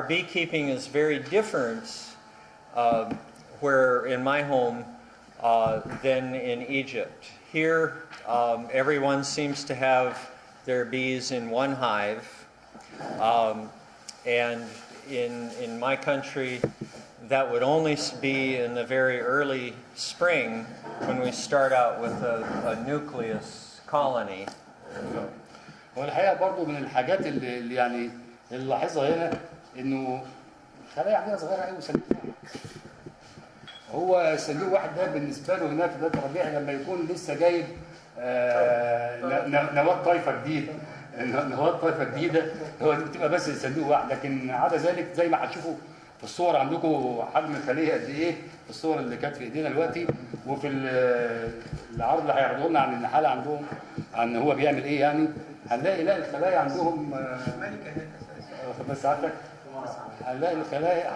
beekeeping is very different where in my home than in Egypt. Here, everyone seems to have their bees in one hive, and in my country, that would only be in the very early spring when we start out with a nucleus colony. والحقيقه برضو من الحاجات اللي يعني اللي لاحظها هنا انه خلايا عندنا صغيره قوي، صندوق واحد. هو صندوق واحد ده بالنسبه له هناك في بدايه الربيع لما يكون لسه جايب نواه طايفه جديده، نواه طايفه جديده، هو بتبقى بس صندوق واحد. لكن عدا ذلك زي ما هتشوفوا في الصور عندكم حجم الخليه قد ايه في الصور اللي كانت في ايدينا دلوقتي، وفي العرض اللي هيعرضوه لنا عن النحاله عندهم عن هو بيعمل ايه يعني، هنلاقي لا الخلايا عندهم بس ساعتك هنلاقي الخلايا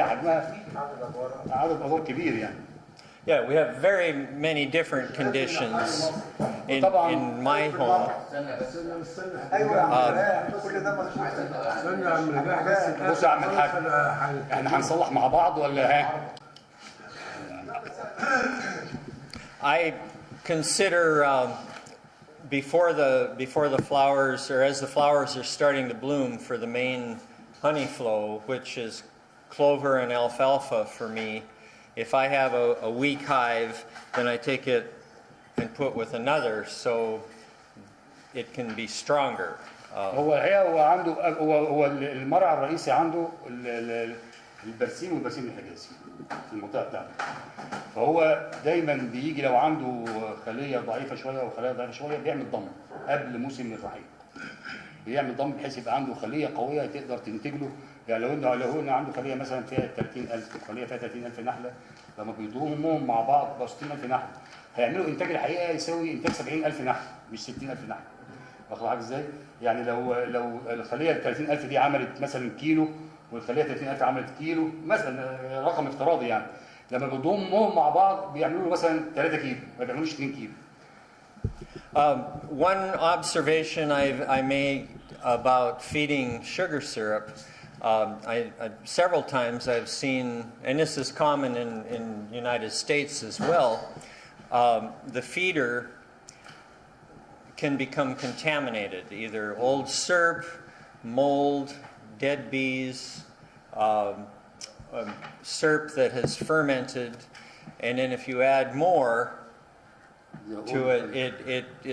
حجمها عدد ادوار كبير يعني. Yeah, we have very many different conditions in my home. بص يا عم الحاج، احنا هنصلح مع بعض ولا ها؟ I consider before the flowers, or as the flowers are starting to bloom for the main honey flow, which is clover and alfalfa for me. If I have a weak hive, then I take it and put with another so it can be stronger. هو الحقيقه هو عنده هو المرعى الرئيسي عنده البرسيم والبرسيم الحجازي في المنطقه بتاعته. فهو دايما بيجي لو عنده خليه ضعيفه شويه او خليه ضعيفه شويه بيعمل ضم قبل موسم الرحيل. بيعمل ضم بحيث يبقى عنده خليه قويه تقدر تنتج له. يعني لو انه عنده خليه مثلا فيها 30,000 خليه فيها 30,000 نحله، لما بيضمهم مع بعض ب 60,000 نحله هيعملوا انتاج الحقيقه يساوي انتاج 70,000 نحله مش 60,000 نحله. واخد بالك ازاي؟ يعني لو الخليه ال 30,000 دي عملت مثلا كيلو والخليه 30,000 عملت كيلو مثلا، رقم افتراضي يعني، لما بيضمهم مع بعض بيعملوا له مثلا 3 كيلو ما بيعملوش 2 كيلو. One observation I made about feeding sugar syrup, several times I've seen, and this is common in the United States as well, the feeder can become contaminated, either old syrup, mold, dead bees, syrup that has fermented, and then if you add more to it,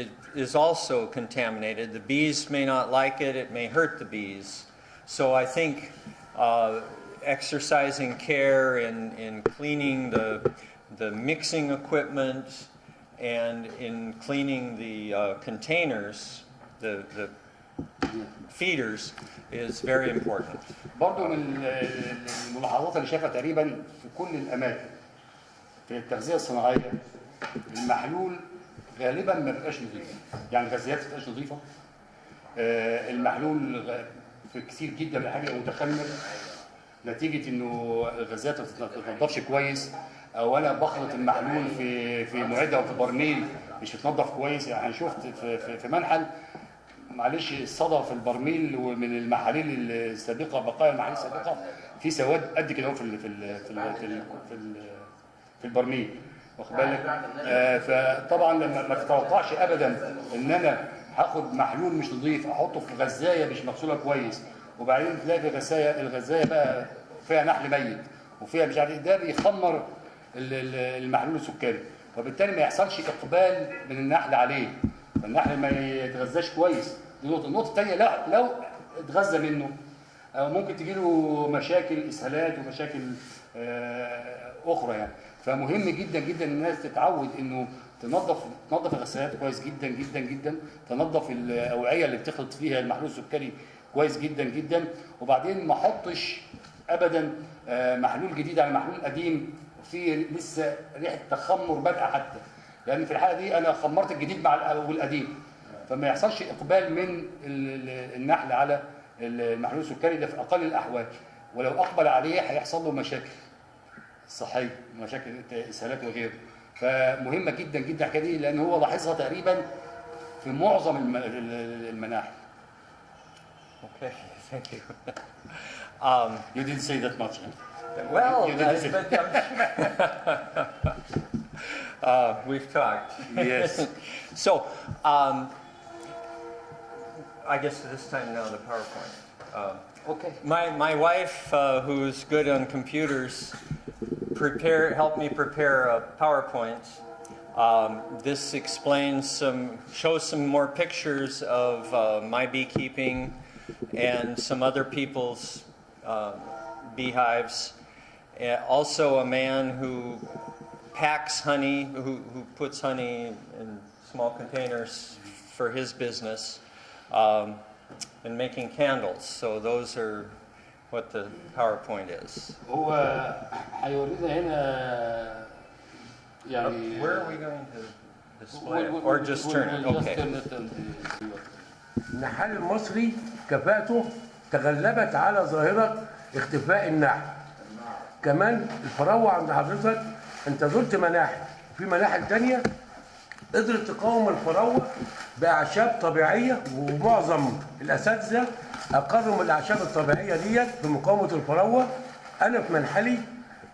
it is also contaminated. The bees may not like it, it may hurt the bees. So I think exercising care in cleaning the mixing equipment and in cleaning the containers, the feeders, is very important. برضه من الملاحظات اللي شايفها تقريبا في كل الاماكن في التغذيه الصناعيه المحلول غالبا ما بيبقاش نظيف، يعني الغازيات ما بتبقاش نظيفه. المحلول في كتير جدا من الحاجه متخمر نتيجه انه الغازات ما بتتنضفش كويس، او انا بخلط المحلول في معده او في برميل مش بتنضف كويس. يعني انا شفت في منحل معلش الصدى في البرميل ومن المحاليل السابقه بقايا المحاليل السابقه في سواد قد كده في البرميل، واخد بالك؟ فطبعا لما ما تتوقعش ابدا ان انا هاخد محلول مش نظيف احطه في غزايه مش مغسوله كويس، وبعدين تلاقي الغزايه بقى فيها نحل ميت وفيها مش عارف، ده بيخمر المحلول السكري، وبالتالي ما يحصلش اقبال من النحل عليه، فالنحل ما يتغذاش كويس. دي نقطه. النقطه الثانيه لو اتغذى منه ممكن تجي له مشاكل اسهالات ومشاكل اخرى يعني. فمهم جدا جدا ان الناس تتعود انه تنظف الغسالات كويس جدا جدا جدا، تنظف الاوعيه اللي بتخلط فيها المحلول السكري كويس جدا جدا، وبعدين ما احطش ابدا محلول جديد على محلول قديم فيه لسه ريحه تخمر بادئه حتى، لان في الحاله دي انا خمرت الجديد مع القديم، فما يحصلش اقبال من النحل على المحلول السكري ده في اقل الاحوال، ولو اقبل عليه هيحصل له مشاكل صحيه، مشاكل اسهالات وغيره. فمهمه جدا جدا الحكايه دي، لان هو لاحظها تقريبا في معظم المناحل. Okay. Thank you. You didn't say that much. Huh? Well, You didn't say- we've talked. Yes. So, I guess this time now the PowerPoint. Okay. My wife, who's good on computers, helped me prepare a PowerPoint. This shows some more pictures of my beekeeping and some other people's beehives. Also a man who packs honey, who puts honey in small containers for his business, and making candles. So those are what the PowerPoint is. هو هيورينا هنا يعني Where are we going to display it? Or just turn it? Okay. النحال المصري كفاءته تغلبت على ظاهرة اختفاء النحل. كمان الفراولة عند حضرتك انت زرت مناحل، في مناحل تانية قدرت تقاوم الفراولة بأعشاب طبيعية، ومعظم الأساتذة أقروا الأعشاب الطبيعية ديت بمقاومة الفراولة. أنا في منحلي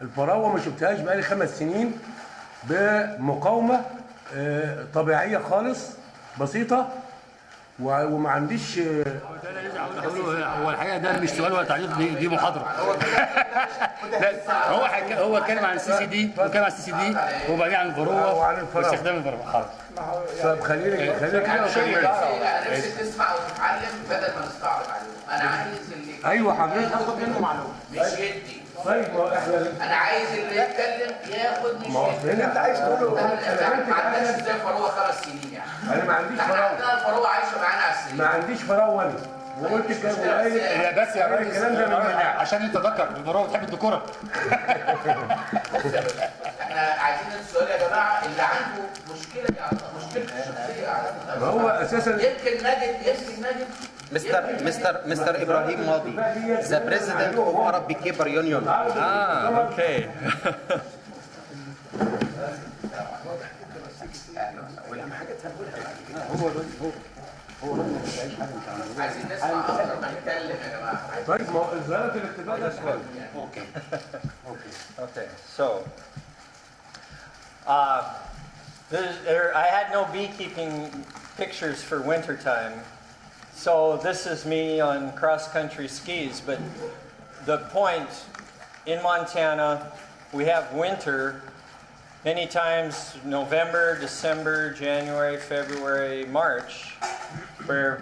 الفراولة ما شفتهاش بقالي 5 سنين بمقاومة طبيعية خالص بسيطة، وما عنديش. هو الحقيقه ده مش سؤال ولا تعليق، دي محاضره. هو اتكلم عن السي سي دي، واتكلم عن السي سي دي، وبعدين عن الفروه واستخدام الفروه. حاضر. طب خليني كده نفسي تسمع وتتعلم بدل ما نستعرض عليهم. انا عايز اللي ايوه حضرتك ياخد منه معلومه مش يدي. طيب ما احنا انا عايز اللي يتكلم ياخد مش يدي. انت عايز تقول له ما عندناش ازاي فروه 5 سنين يعني. انا ما عنديش احنا فراوله، عندنا الفروه عايشه معانا على السنين. ما عنديش فراوله. وقلت كده لا بس يا ريس الكلام ده من عشان انت ذكر الفروه بتحب الديكوره. احنا عايزين السؤال يا جماعه اللي عنده مشكله يعني مشكلته الشخصيه ما هو اساسا يمكن نجد Mr. Ibrahim Modi, the president of Arab Beekeeper Union. Okay. عايزين نسمع اكتر ما نتكلم يا جماعه. طيب ما هو ظاهرة الاختفاء ده سؤال. Okay. So, I had no beekeeping pictures for wintertime. So this is me on cross-country skis. But the point, in Montana, we have winter many times, November, December, January, February, March, where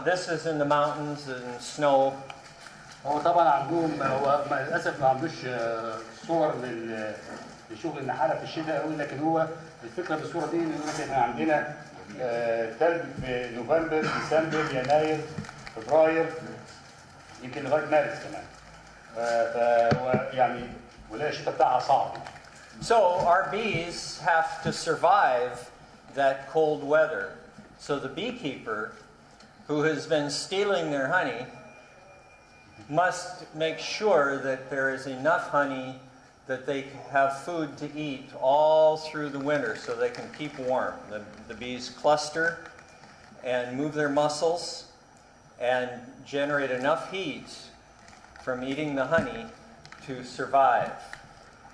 this is in the mountains and snow. هو طبعا عندهم، هو للاسف ما عندوش صور لشغل النحاله في الشتاء قوي، لكن هو الفكره بالصوره دي ان احنا عندنا ثلج في نوفمبر، ديسمبر، يناير، فبراير، يمكن لغايه مارس كمان. فهو يعني ولا الشتاء بتاعها صعب. So our bees have to survive that cold weather. So the beekeeper who has been stealing their honey must make sure that there is enough honey that they have food to eat all through the winter so they can keep warm. The bees cluster and move their muscles and generate enough heat from eating the honey to survive.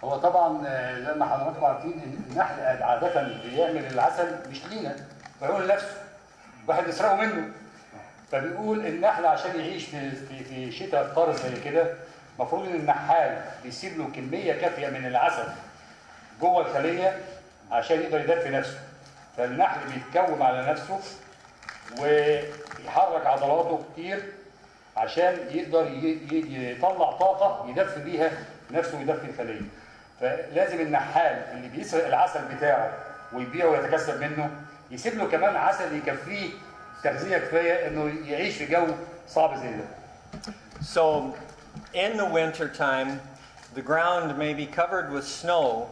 هو طبعا زي ما حضراتكم عارفين النحل عاده بيعمل العسل مش لينا، بيعمله لنفسه، واحد بيسرقه منه. فبيقول النحل عشان يعيش في شتاء قارس زي كده، المفروض ان النحال بيسيب له كميه كافيه من العسل جوه الخليه عشان يقدر يدفي نفسه. فالنحل بيتكوم على نفسه ويحرك عضلاته كتير عشان يقدر يطلع طاقه يدفي بيها نفسه ويدفي الخليه. فلازم النحال اللي بيسرق العسل بتاعه ويبيعه ويتكسب منه يسيب له كمان عسل يكفيه تغذيه كفايه انه يعيش في جو صعب زي ده. So in the winter time, the ground may be covered with snow,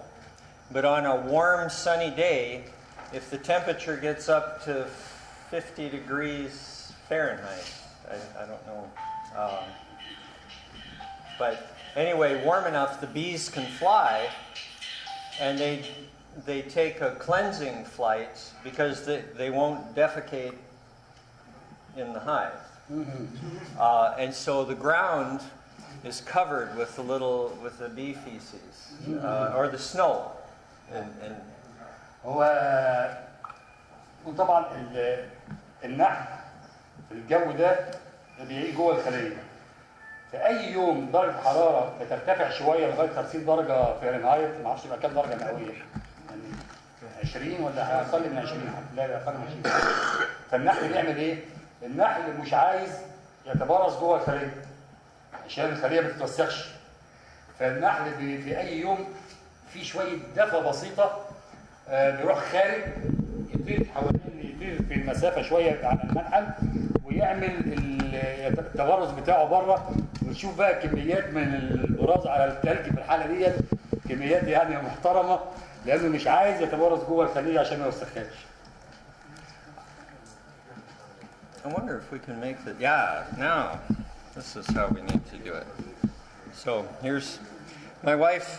but on a warm, sunny day, if the temperature gets up to 50 degrees Fahrenheit, I don't know, but anyway, warm enough, the bees can fly, and they take a cleansing flight because they won't defecate in the hive. And so the ground is covered with the bee feces or the snow. And هو وطبعا النحل في الجو ده بيعيش جوه الخليه. في اي يوم درجه الحراره بترتفع شويه لغايه 50 درجه فahrenheit، ما اعرفش يبقى كام درجه مئويه، يعني 20 ولا اقل من 20، لا اقل من 20. فالنحل بيعمل ايه؟ النحل مش عايز يتبرز جوه الخليه عشان الخليه ما تتوسخش. فالنحل في اي يوم في شويه دفى بسيطه بيروح خارج يطير في المسافه شويه على المنحل ويعمل التبرز بتاعه بره، ونشوف بقى كميات من البراز على الثلج في الحاله دي، كميات يعني محترمه، لانه مش عايز يتبرز جوه الخليه عشان ما يوسخهاش. I wonder if we can make that. Yeah, now this is how we need to do it. So here's my wife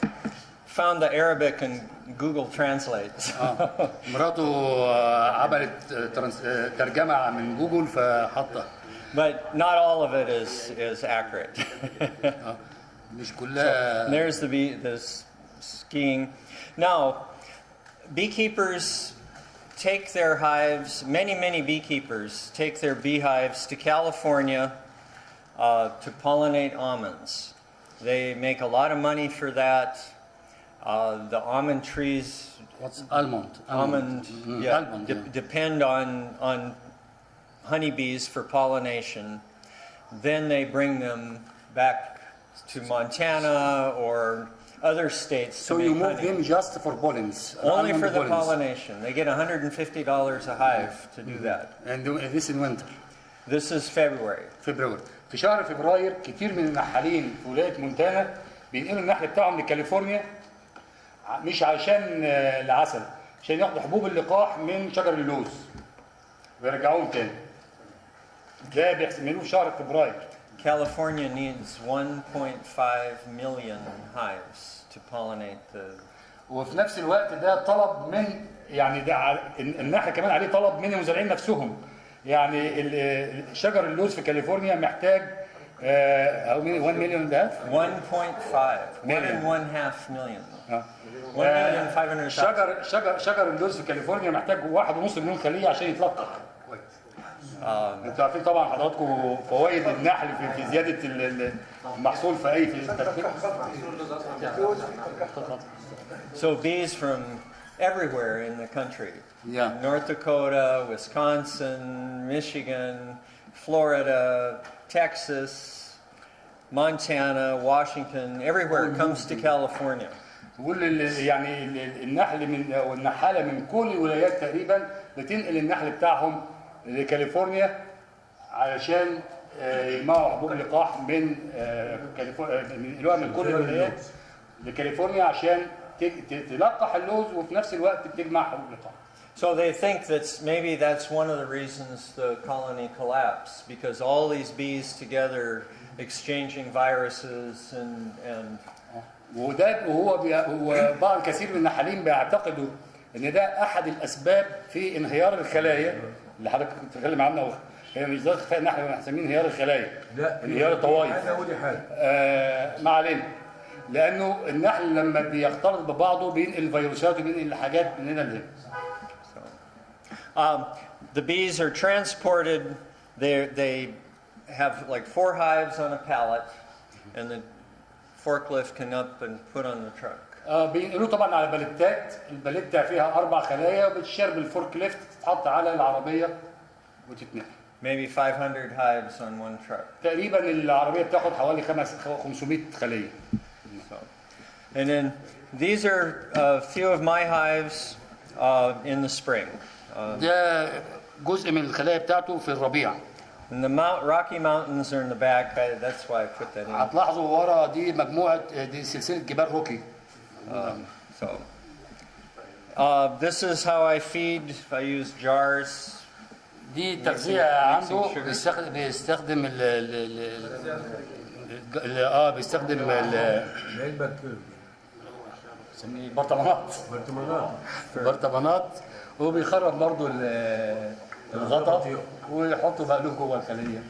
found the Arabic in Google Translate. مراته عملت ترجمه من جوجل فحطها. But not all of it is accurate. مش كلها. So there's the skiing. Now, beekeepers take their hives. Many beekeepers take their beehives to California to pollinate almonds. They make a lot of money for that. The almond trees. What's almond? Almond. Yeah. Almond, depend on honeybees for pollination. Then they bring them back to Montana or other states. So you move them just for pollens? Only for the pollination. They get $150 a hive to do that. And this in winter? This is February. فبراير. في شهر فبراير كتير من النحالين في ولاية مونتانا بينقلوا النحل بتاعهم لكاليفورنيا، مش عشان العسل، عشان ياخدوا حبوب اللقاح من شجر اللوز ويرجعوهم تاني. ده بيعملوه في شهر فبراير. California needs 1.5 million hives to pollinate the. وفي نفس الوقت ده طلب من يعني ده النحل كمان عليه طلب من المزارعين نفسهم. يعني شجر اللوز في كاليفورنيا محتاج 1 مليون ده 1.5 1.5 million. 1,500,000. شجر اللوز في كاليفورنيا محتاج 1.5 مليون خليه عشان يتلقح. انتوا عارفين طبعا حضراتكم فوائد النحل في زياده المحصول في اي So bees from everywhere in the country. Yeah. North Dakota, Wisconsin, Michigan, Florida, Texas, Montana, Washington, everywhere comes to California. يعني النحل والنحاله من كل الولايات تقريبا بتنقل النحل بتاعهم لكاليفورنيا علشان يجمعوا حبوب لقاح من كل الولايات لكاليفورنيا عشان تلقح اللوز وفي نفس الوقت بتجمع حبوب لقاح. So they think maybe that's one of the reasons the colony collapsed, because all these bees together exchanging viruses and وهو بعض كثير من النحالين بيعتقدوا ان ده احد الاسباب في انهيار الخلايا اللي حضرتك كنت بتتكلم عنها. هي مش ذات خفاء النحل، احنا بنسميه انهيار الخلايا، لا انهيار الطوائف. حاجه ما علينا، لانه النحل لما بيختلط ببعضه بينقل الفيروسات وبينقل حاجات من هنا لهنا. The bees are transported. They have like 4 hives on a pallet, and the forklift can up and put on the truck. بينقلوه طبعا على باليتات، الباليتة فيها 4 خلايا وبتشرب الفورك ليفت تتحط على العربيه وتتنقل. Maybe 500 hives on one truck. تقريبا العربيه بتاخد حوالي 500 خليه. And then these are a few of my hives in the spring. ده جزء من الخلايا بتاعته في الربيع. And the Rocky Mountains are in the back. That's why I put that in. هتلاحظوا ورا دي مجموعه، دي سلسله جبال روكي. So this is how I feed. I use jars. دي التغذيه عنده بيستخدم بيستخدم بيسميه برطمانات وبيخرج برضه الغطا ويحطوا بقلوب جوه الخليه.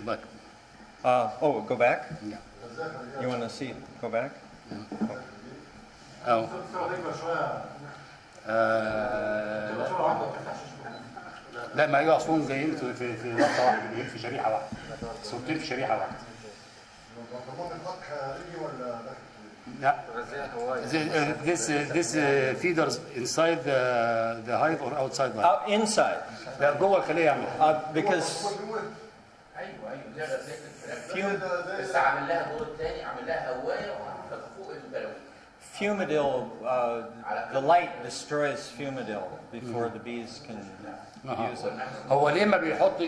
But, Go back? yeah. You want to see? Go back? أهو. لا ما هي اصلا جايين في نقطه واحده، جايين في شريحه واحده، صورتين في شريحه واحده. لا this feeders inside the hive or outside the hive. Inside. لا جوه الخليه يعمل. Because ايوه زي الفراخ بس عامل لها دور تاني، عامل لها هوايه وحاططها فوق البلوي. Fumidil, the light destroys fumidil before the bees can use it. هو ليه ما بيحط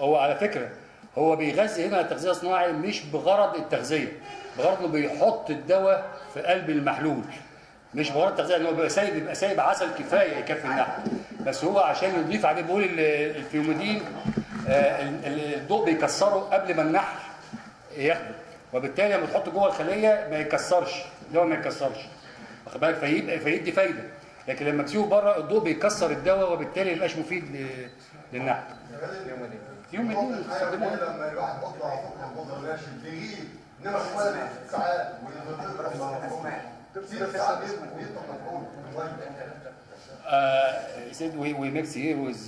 هو على فكره هو بيغذي هنا تغذيه صناعي مش بغرض التغذيه، بغرض انه بيحط الدواء في قلب المحلول، مش بغرض التغذيه، انه بيبقى سايب عسل كفايه يكفي النحل، بس هو عشان يضيف عليه بيقول الفيوميدين الضوء بيكسره قبل ما النحل ياخده، وبالتالي لما تحطه جوه الخليه ما يكسرش، الدواء ما يكسرش، واخد بالك، فيدي فايده، لكن لما تسيبه بره الضوء بيكسر الدواء وبالتالي ما يبقاش مفيد للنحل. فيوميدين لما الواحد يطلع فوق المنظر ماشي بيجيب انما هو ساعات he said we mix here with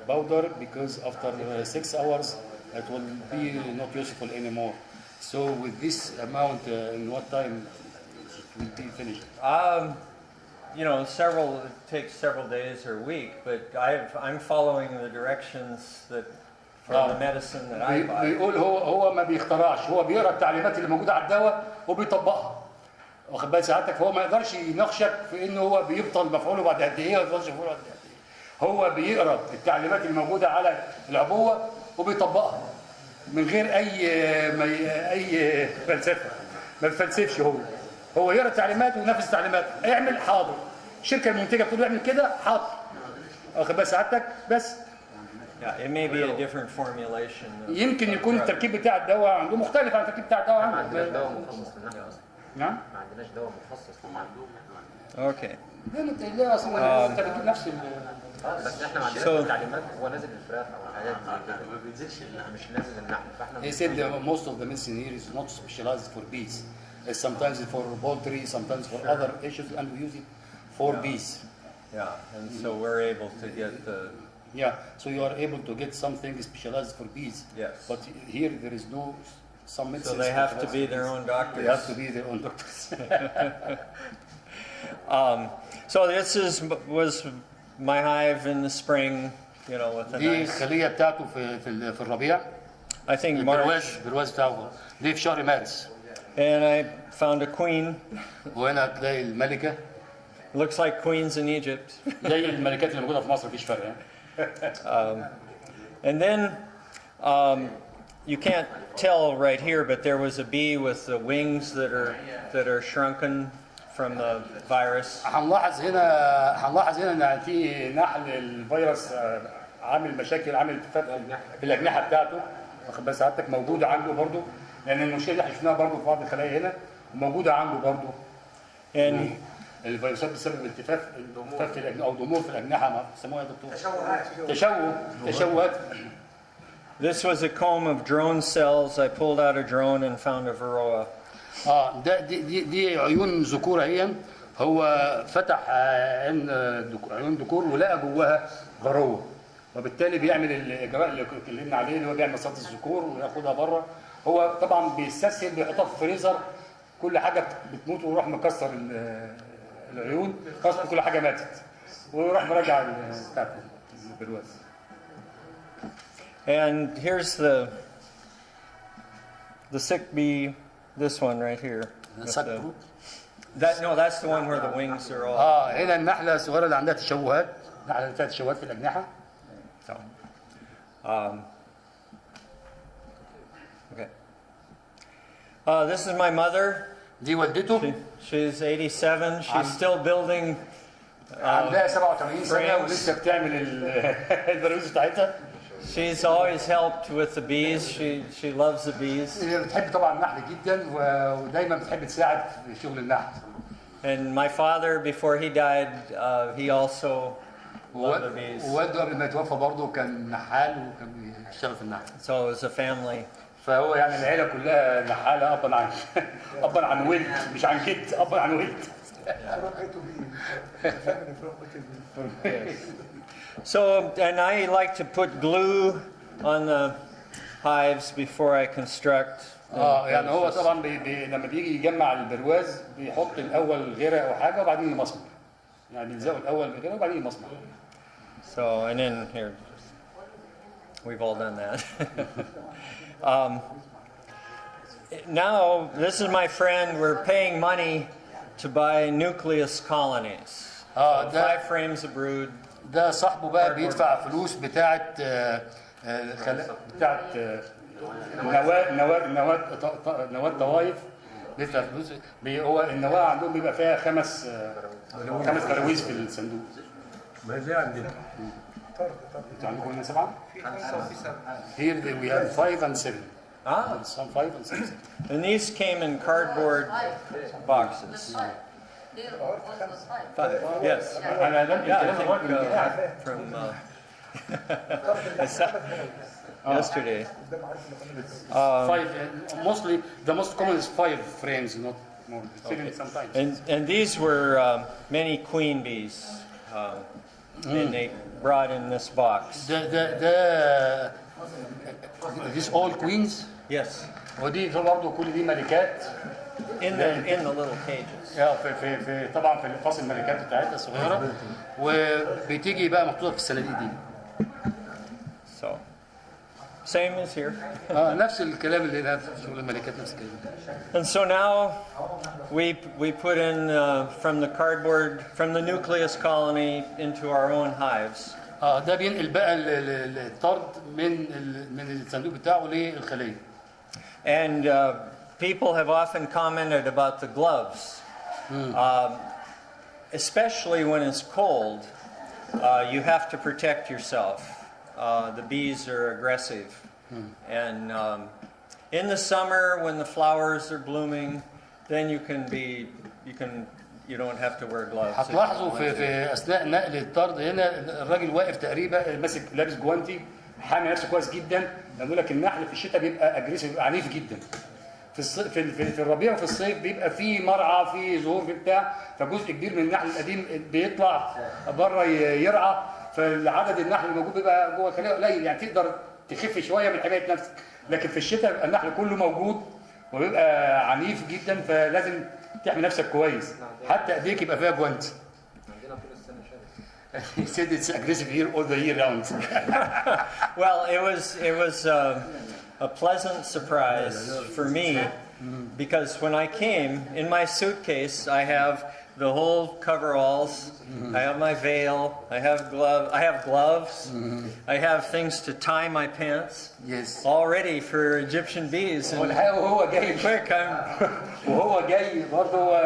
powder because after 6 hours it will be not useful anymore. So with this amount, in what time it will be finished? It takes several days or a week, but I'm following the directions that for the medicine that I buy. بيقول هو ما بيخترعش، هو بيقرا التعليمات اللي موجوده على الدواء وبيطبقها. واخد بال سعادتك، فهو ما يقدرش يناقشك في انه هو بيبطل مفعوله بعد قد ايه وما يبطلش مفعوله بعد قد ايه. هو بيقرا التعليمات اللي موجوده على العبوه وبيطبقها من غير اي فلسفه، ما بيفلسفش، هو يقرا التعليمات وينفذ التعليمات، اعمل حاضر، الشركه المنتجه بتقول له اعمل كده حاضر، واخد بال سعادتك، بس Yeah, it may be a different formulation. يمكن يكون التركيب بتاع الدواء عنده مختلف عن التركيب بتاع الدواء ما عنده. عندناش دواء مخصص للنحل اصلا. نعم؟ ما عندناش دواء مخصص للنحل. Okay. لا اصلا انت بتجيب نفس بس احنا ما عندناش التعليمات، هو نازل للفراخ او حاجات زي كده، ما بينزلش مش نازل للنحل، فاحنا He said most of the medicine here is not specialized for bees. It's sometimes for poultry, sometimes for other issues, and we use it for bees. Yeah, and so we're able to get the. Yeah, so you are able to get something specialized for bees. Yes. But here there is no some medicine. So they have to be their own doctors. They have to be their own doctors. So this was my hive in the spring, with a دي nice. الخلية بتاعته في الربيع. I think March, البرواز بتاعه دي في شهر مارس. and I found a queen. وهنا تلاقي الملكة. Looks like queens in Egypt. زي الملكات اللي موجودة في مصر مفيش فرق يعني. And then you can't tell right here, but there was a bee with the wings that are shrunken from the virus. هنلاحظ هنا ان في نحل الفيروس عامل مشاكل، عامل التفات في الاجنحه بتاعته، واخد بال سعادتك، موجوده عنده برضه، لان المشكله اللي احنا شفناها برضه في بعض الخلايا هنا وموجوده عنده برضه. And الفيروسات بسبب التفاف في الاجنحه او ضمور في الاجنحه، ما بيسموها يا دكتور؟ تشوهات. this was a comb of drone cells. I pulled out a drone and found a varroa. دي عيون ذكور اهي، هو فتح عيون ذكور ولقى جواها غروه، وبالتالي بيعمل الاجراء اللي اتكلمنا عليه، اللي هو بيعمل صيد الذكور وياخدها بره. هو طبعا بيستسهل، بيحطها في الفريزر، كل حاجه بتموت ويروح مكسر العيون، خلاص كل حاجه ماتت، ويروح مراجع بتاعت البرواز. And here's the sick bee. This one right here. With that's the one where the wings are all. هنا النحله الصغيره اللي عندها تشوهات، النحله اللي فيها تشوهات في الاجنحه. So, okay. This is my mother. دي والدته. She's 87. She's still building. عندها 87 سنه ولسه بتعمل البراميز بتاعتها. She's always helped with the bees. She loves the bees. هي بتحب طبعا النحل جدا، ودايما بتحب تساعد في شغل النحل. And my father, before he died, he also love the bees. ووالده قبل ما يتوفى برضه كان نحال وكان بيشتغل في النحل. So it was a family. فهو يعني العيله كلها نحاله ابا عن ابا عن ولد، مش عن جد، ابا عن ولد. So, and I like to put glue on the hives before I construct. يعني هو طبعا لما بيجي يجمع البرواز بيحط الاول غيره او حاجه وبعدين يمسمر. يعني بيلزقه الاول بغيره وبعدين يمسمر. So, and then here, we've all done that. Now, this is my friend. We're paying money to buy nucleus colonies. So 5 frames of brood. ده صاحبه بقى بيدفع فلوس بتاعه نواه طوايف. بيدفع فلوس. هو النواه عندهم بيبقى فيها 5 براويز في الصندوق. ما زي عندنا. انتوا عندكم هنا 7؟ Here we have 5 and 7. Some 5 and 7. And these came in cardboard boxes. 5, yes. From yesterday. 5, mostly the most common is 5 frames, not more. 7 sometimes. And these were many queen bees. And they brought in this box. These all queens. Yes. ودي برضه كل دي ملكات. In the little cages. في طبعا في القفص الملكات بتاعتها الصغيره وبتيجي بقى محطوطه في الصناديق دي. So, same as here. نفس الكلام اللي هنا في شغل الملكات نفس الكلام. And so now we put in from the cardboard, from the nucleus colony into our own hives. ده بينقل بقى الطرد من الصندوق بتاعه للخليه. And people have often commented about the gloves, especially when it's cold. You have to protect yourself. The bees are aggressive, and in the summer when the flowers are blooming, then you don't have to wear gloves. هتلاحظوا في اثناء نقل الطرد هنا الراجل واقف تقريبا ماسك لابس جوانتي حامي نفسه كويس جدا. بيقول لك النحل في الشتاء بيبقى اجريسيف، بيبقى عنيف جدا. في الربيع وفي الصيف بيبقى في مرعى، في زهور، في بتاع، فجزء كبير من النحل القديم بيطلع بره يرعى، فالعدد النحل الموجود بيبقى جوه الخليه قليل، يعني تقدر تخف شويه من حمايه نفسك. لكن في الشتاء بيبقى النحل كله موجود وبيبقى عنيف جدا، فلازم تحمي نفسك كويس، حتى ايديك يبقى فيها جوانت. He said it's aggressive here all the year round. Well, it was a pleasant surprise for me because when I came, in my suitcase I have the whole coveralls, I have my veil, I have gloves, I have things to tie my pants. Yes. All ready for Egyptian bees. وهو جاي Quick, وهو جاي برضه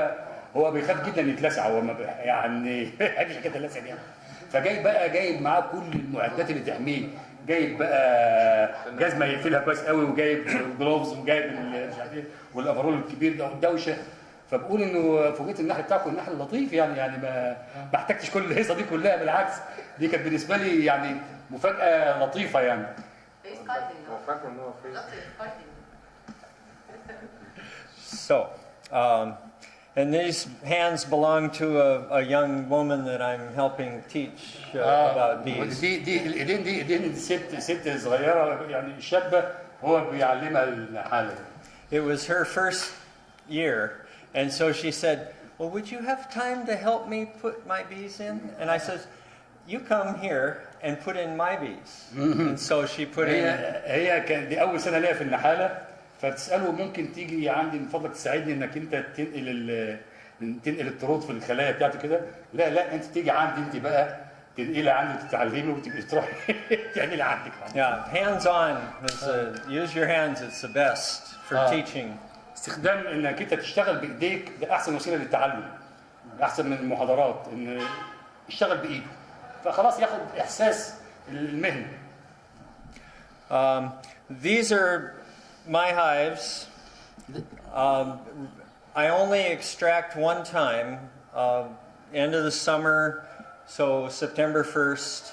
هو بيخاف جدا يتلسع، هو يعني ما بيحبش كده اللسع دي. جايب معاه كل المعدات اللي تحميه، جايب بقى جزمه يقفلها كويس قوي، وجايب جلوفز، وجايب مش عارف ايه، والافرول الكبير ده والدوشه. فبقول انه فوجئت النحل بتاعكم النحل لطيف، يعني ما احتجتش كل الهيصه دي كلها، بالعكس دي كانت بالنسبه لي يعني مفاجاه لطيفه يعني. So, and these hands belong to a young woman that I'm helping teach about bees. دي الايدين دي ايدين ست صغيره يعني شابه هو بيعلمها الحاله. It was her first year, and so she said, "Well, would you have time to help me put my bees in?" And I said, "You come here and put in my bees." And so she put in. هي كان دي اول سنه ليها في النحاله، فتساله ممكن تيجي عندي من فضلك تساعدني انك انت تنقل الطرود في الخلايا بتاعته كده. لا انت تيجي عندي انت بقى تنقلها عندي وتتعلمي وتبقي تروحي تعملي عندك. Yeah, hands on. Use your hands. It's the best for teaching. استخدام انك انت تشتغل بايديك ده احسن وسيله للتعلم، احسن من المحاضرات، ان يشتغل بايده فخلاص ياخد احساس المهنه. These are my hives. I only extract one time, end of the summer, So September 1st,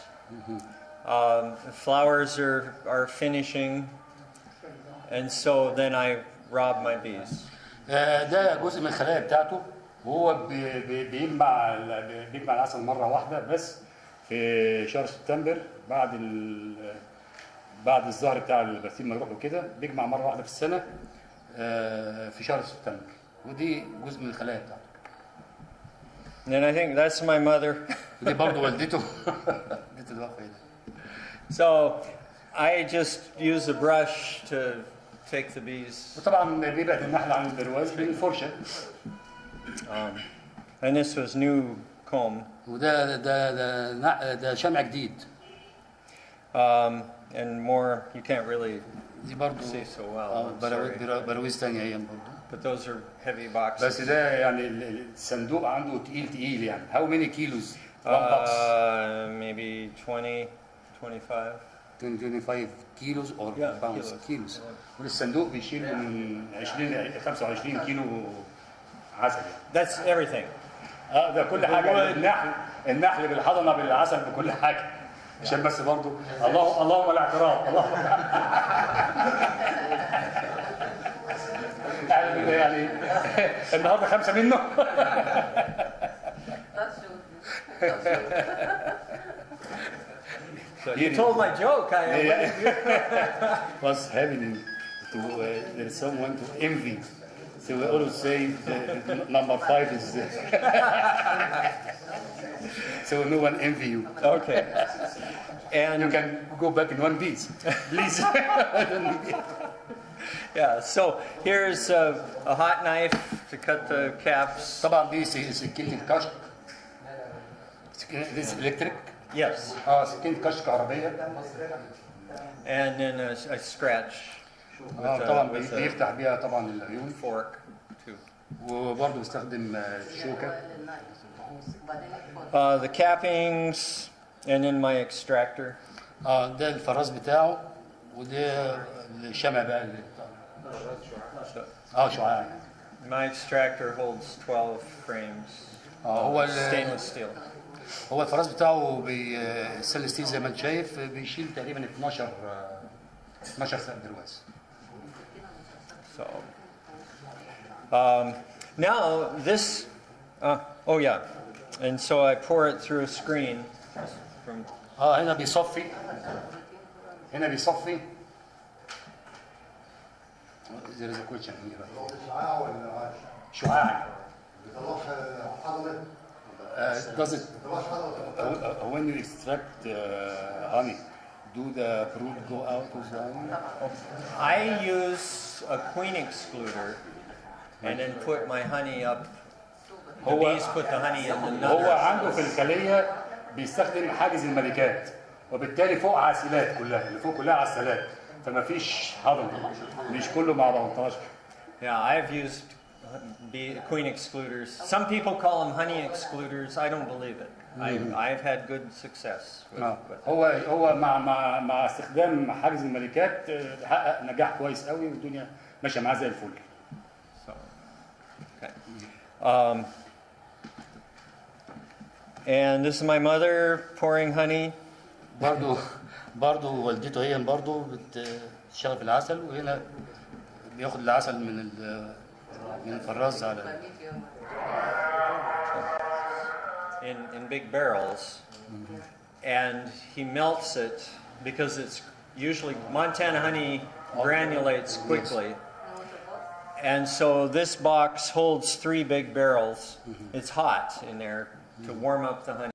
the flowers are finishing, and so then I rob my bees. ده جزء من الخلايا بتاعته، وهو بيجمع العسل مره واحده بس في شهر سبتمبر بعد الزهر بتاع البرسيم ما يروح وكده، بيجمع مره واحده في السنه في شهر سبتمبر، ودي جزء من الخلايا بتاعته. And I think that's my mother. ودي برضه والدته. والدته توفى. So I just use a brush to take the bees. وطبعا بيبعد النحل عن البرواز بالفرشه. And this was new comb. وده شمع جديد. And more, you can't really دي برضه see so well. I'm sorry. براويز ثانيه هي برضه. But those are heavy boxes. بس ده يعني الصندوق عنده تقيل يعني. How many kilos? One box. Maybe 20, 25. 25 kilos or pounds. Kilos. والصندوق بيشيل من 25 كيلو عسل يعني. That's everything. ده كل حاجه. النحل بالحضنه بالعسل بكل حاجه. عشان بس برضه اللهم الاعتراف. اللهم يعني النهارده 5 منه. So you told my joke. Was happening to there's someone to envy. So we always say number 5 is. So no one envy you. Okay. And You can go back in one piece, please. yeah. So here's a hot knife to cut the caps. طبعا دي سكينة الكشك. This is electric. Yes. سكينة كشك كهربية. And then a scratch. طبعا بيفتح بيها طبعا العيون. Fork too. وبرضه بيستخدم شوكة. The cappings, and then my extractor. ده الفراز بتاعه، وده الشمع بقى اللي شعاع. My extractor holds 12 frames. هو Stainless steel. هو الفراز بتاعه بالستانلس ستيل زي ما انت شايف، بيشيل تقريبا 12 سقف برواز. So now this. Oh yeah. And so I pour it through a screen from. هنا بيصفي. There is a question here. شعاع ولا عاش؟ شعاع. بيطلعش حضنة؟ Does it بيطلعش حضنة؟ when you extract honey, do the brood go out of the honey? I use a queen excluder, and then put my honey up. The bees put the honey in the هو nutter. عنده في الخلية بيستخدم حاجز الملكات، وبالتالي فوق عسلات كلها، اللي فوق كلها عسلات، فما فيش حضن، مش كله مع بعض. Yeah, I've used queen excluders. Some people call them honey excluders. I don't believe it. I've had good success. هو مع استخدام حاجز الملكات حقق نجاح كويس قوي، والدنيا ماشيه معاه زي الفل. So, okay. And this is my mother pouring honey. برضه والدته هي برضه بتشتغل في العسل، وهنا بياخد العسل من الفراز على in big barrels, and he melts it because it's usually Montana honey granulates quickly. And so this box holds 3 big barrels. It's hot in there to warm up the honey.